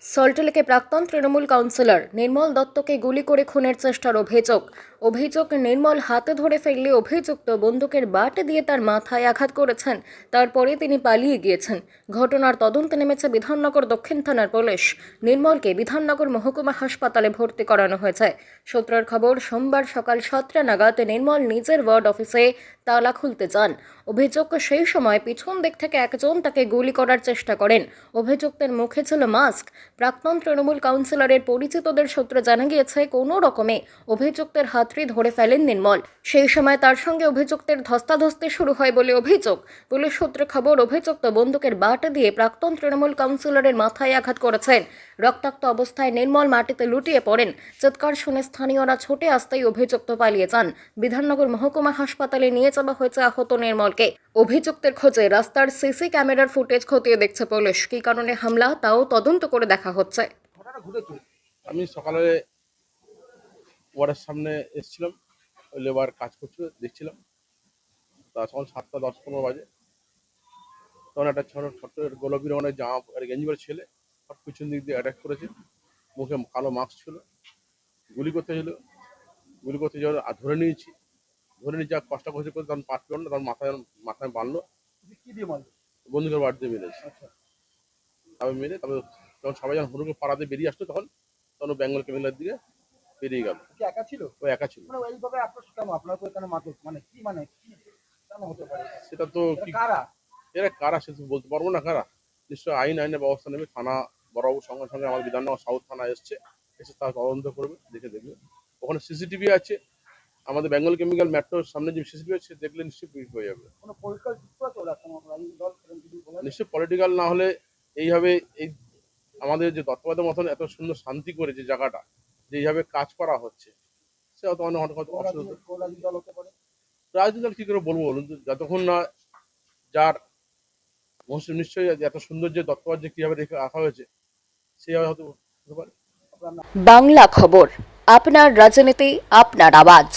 সল্টলেকে প্রাক্তন তৃণমূল কাউন্সিলর নির্মল দত্তকে গুলি করে খুনের চেষ্টার অভিযোগ নির্মল হাতে ধরে ফেললে অভিযুক্ত বন্দুকের বাট দিয়ে তার মাথায় আঘাত করেছেন। তারপরে তিনি পালিয়ে গিয়েছেন। ঘটনার তদন্তে নেমেছে বিধাননগর দক্ষিণ থানার পুলিশ। নির্মলকে বিধাননগর মহকুমা হাসপাতালে ভর্তি করানো হয়েছে। সূত্রের খবর, সোমবার সকাল 7টা নাগাদ নির্মল নিজের ওয়ার্ড অফিসে তালা খুলতে যান। অভিযোগ, সেই সময় পিছন দিক থেকে একজন তাকে গুলি করার চেষ্টা করেন। অভিযুক্তের মুখে ছিল মাস্ক। প্রাক্তন তৃণমূল কাউন্সিলরের পরিচিতদের সূত্রে জানা গিয়েছে, কোনো রকমে অভিযুক্তের হাতড়ি ধরে ফেলেন নির্মল। সেই সময় তার সঙ্গে অভিযুক্তের ধস্তাধস্তি শুরু হয় বলে অভিযোগ। পুলিশ সূত্রে খবর, অভিযুক্ত বন্দুকের বাট দিয়ে প্রাক্তন তৃণমূল কাউন্সিলরের মাথায় আঘাত করেছেন। রক্তাক্ত অবস্থায় নির্মল মাটিতে লুটিয়ে পড়েন। চিৎকার শুনে স্থানীয়রা ছুটে আসতেই অভিযুক্ত পালিয়ে যান। বিধাননগর মহকুমা হাসপাতালে নিয়ে যাওয়া হয়েছে আহত নির্মলকে। অভিযুক্তের খোঁজে রাস্তার সিসি ক্যামেরার ফুটেজ খতিয়ে দেখছে পুলিশ। কী কারণে হামলা তাও তদন্ত করে দেখা হচ্ছে। আমি সকালে ওয়ার্ডের সামনে এসেছিলাম, ওই লেবার কাজ করছিল দেখছিলাম। তা সকাল 7:10-15 বাজে তখন একটা ছোট্ট গোলাপি রঙের জামা আর গেঞ্জি পরে ছেলে সব পিছন দিক দিয়ে অ্যাটাক করেছে। মুখে কালো মাস্ক ছিল, গুলি করতে যাওয়ার ধরে নিয়েছি যা কষ্ট করছে করে তখন পাঁচ মিনিট তখন মাথায় বাঁধলো, বন্দুকের বাড়িতে মেরেছে। তবে মেরে তবে যখন সবাই যখন হুড়ুকে পাড়াতে বেরিয়ে আসতো তখন বেঙ্গল কেমিলার দিকে বেরিয়ে গেল। একা ছিল? ও একা ছিল। এইভাবে আপনার তো এখানে মাত্র কি কেন হতে পারে? সেটা তো এরা কারা সে তো বলতে পারবো না কারা। নিশ্চয়ই আইনের ব্যবস্থা নেবে। থানা বড়বাবুর সঙ্গে সঙ্গে আমাদের বিধাননগর সাউথ থানা এসে তারা তদন্ত করবে, দেখবে। ওখানে সিসিটিভি আছে, আমাদের বেঙ্গল কেমিক্যাল মেট্রোর সামনে যে সিসিটিভি আছে দেখলে নিশ্চয়ই হয়ে যাবে। নিশ্চয়ই পলিটিক্যাল না হলে এইভাবে এই আমাদের যে দত্তবাদের মতন এত সুন্দর শান্তি করে যে জায়গাটা যে এইভাবে কাজ করা হচ্ছে, সেটা তো অনেক রাজনীতি দল কি করে বলবো বলুন, যতক্ষণ না যার নিশ্চয়ই এত সুন্দর যে দত্তবাদ যে কিভাবে রেখে রাখা হয়েছে সেইভাবে হয়তো হতে পারে। বাংলা খবর, আপনার রাজনীতি, আপনার আওয়াজ।